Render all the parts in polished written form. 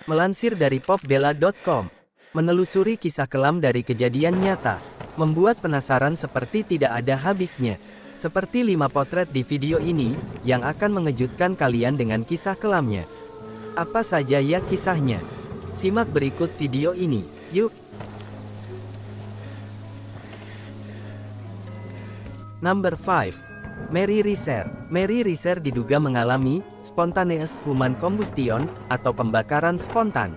Melansir dari popbella.com, menelusuri kisah kelam dari kejadian nyata, membuat penasaran seperti tidak ada habisnya. Seperti 5 potret di video ini, yang akan mengejutkan kalian dengan kisah kelamnya. Apa saja ya kisahnya? Simak berikut video ini, yuk! Number 5. Mary Reeser. Mary Reeser diduga mengalami spontaneous human combustion atau pembakaran spontan.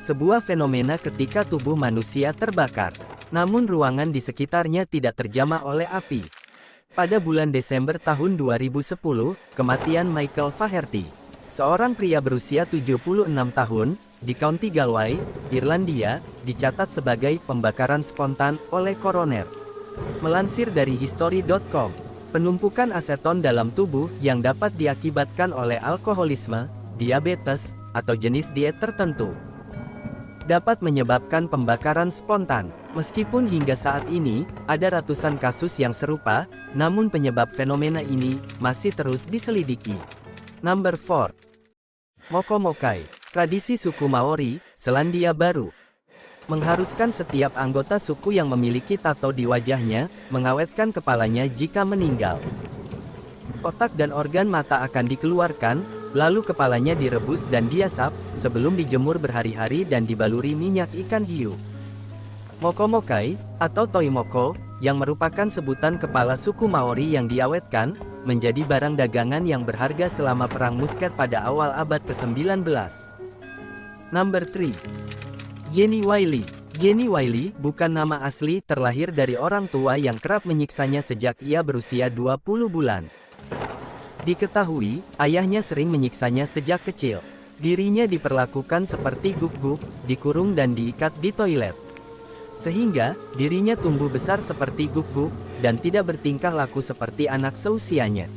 Sebuah fenomena ketika tubuh manusia terbakar, namun ruangan di sekitarnya tidak terjamah oleh api. Pada bulan Desember tahun 2010, kematian Michael Faherty, seorang pria berusia 76 tahun, di County Galway, Irlandia, dicatat sebagai pembakaran spontan oleh koroner. Melansir dari history.com, penumpukan aseton dalam tubuh yang dapat diakibatkan oleh alkoholisme, diabetes, atau jenis diet tertentu dapat menyebabkan pembakaran spontan. Meskipun hingga saat ini, ada ratusan kasus yang serupa, namun penyebab fenomena ini masih terus diselidiki. Number 4. Mokomokai. Tradisi suku Maori, Selandia Baru, mengharuskan setiap anggota suku yang memiliki tato di wajahnya, mengawetkan kepalanya jika meninggal. Otak dan organ mata akan dikeluarkan, lalu kepalanya direbus dan diasap, sebelum dijemur berhari-hari dan dibaluri minyak ikan hiu. Mokomokai, atau toimoko, yang merupakan sebutan kepala suku Maori yang diawetkan, menjadi barang dagangan yang berharga selama Perang Musket pada awal abad ke-19. Number 3. Jenny Wiley. Jenny Wiley bukan nama asli, terlahir dari orang tua yang kerap menyiksanya sejak ia berusia 20 bulan. Diketahui, ayahnya sering menyiksanya sejak kecil. Dirinya diperlakukan seperti guguk, dikurung dan diikat di toilet. Sehingga, dirinya tumbuh besar seperti guguk, dan tidak bertingkah laku seperti anak seusianya.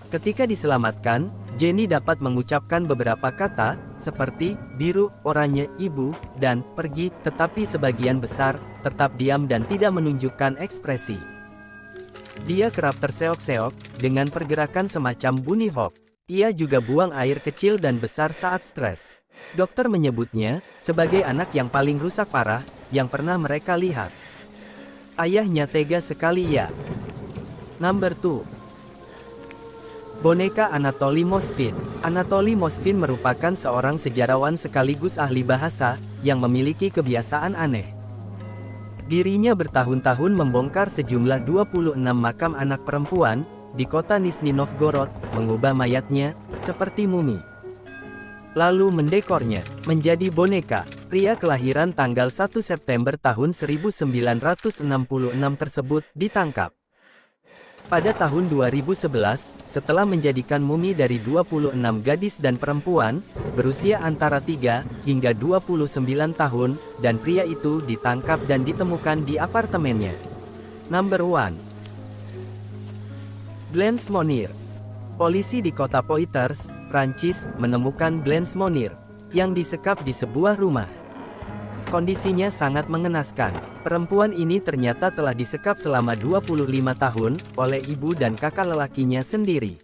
Ketika diselamatkan, Jenny dapat mengucapkan beberapa kata, seperti biru, oranye, ibu, dan pergi, tetapi sebagian besar tetap diam dan tidak menunjukkan ekspresi. Dia kerap terseok-seok, dengan pergerakan semacam bunny hop. Ia juga buang air kecil dan besar saat stres. Dokter menyebutnya sebagai anak yang paling rusak parah yang pernah mereka lihat. Ayahnya tega sekali ya. Number 2. Boneka Anatoly Moskvin. Anatoly Moskvin merupakan seorang sejarawan sekaligus ahli bahasa, yang memiliki kebiasaan aneh. Dirinya bertahun-tahun membongkar sejumlah 26 makam anak perempuan, di kota Nizhny Novgorod, mengubah mayatnya, seperti mumi. Lalu mendekornya, menjadi boneka. Pria kelahiran tanggal 1 September tahun 1966 tersebut, ditangkap. Pada tahun 2011, setelah menjadikan mumi dari 26 gadis dan perempuan, berusia antara 3 hingga 29 tahun, dan pria itu ditangkap dan ditemukan di apartemennya. Number 1. Blanche Monnier. Polisi di kota Poitiers, Prancis, menemukan Blanche Monnier, yang disekap di sebuah rumah. Kondisinya sangat mengenaskan. Perempuan ini ternyata telah disekap selama 25 tahun, oleh ibu dan kakak lelakinya sendiri.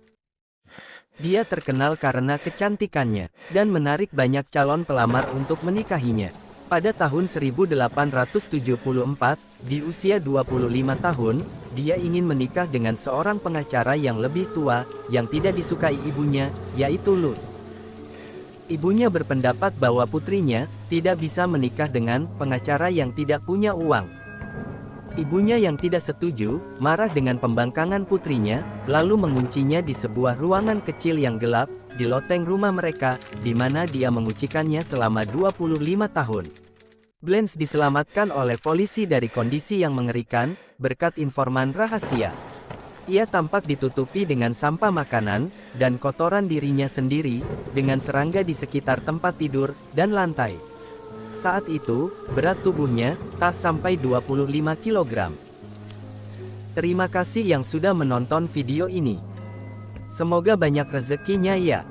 Dia terkenal karena kecantikannya, dan menarik banyak calon pelamar untuk menikahinya. Pada tahun 1874, di usia 25 tahun, dia ingin menikah dengan seorang pengacara yang lebih tua, yang tidak disukai ibunya, yaitu Luz. Ibunya berpendapat bahwa putrinya tidak bisa menikah dengan pengacara yang tidak punya uang. Ibunya yang tidak setuju, marah dengan pembangkangan putrinya, lalu menguncinya di sebuah ruangan kecil yang gelap, di loteng rumah mereka, di mana dia mengucikannya selama 25 tahun. Blanche diselamatkan oleh polisi dari kondisi yang mengerikan, berkat informan rahasia. Ia tampak ditutupi dengan sampah makanan, dan kotoran dirinya sendiri, dengan serangga di sekitar tempat tidur, dan lantai. Saat itu, berat tubuhnya, tak sampai 25 kg. Terima kasih yang sudah menonton video ini. Semoga banyak rezekinya ya.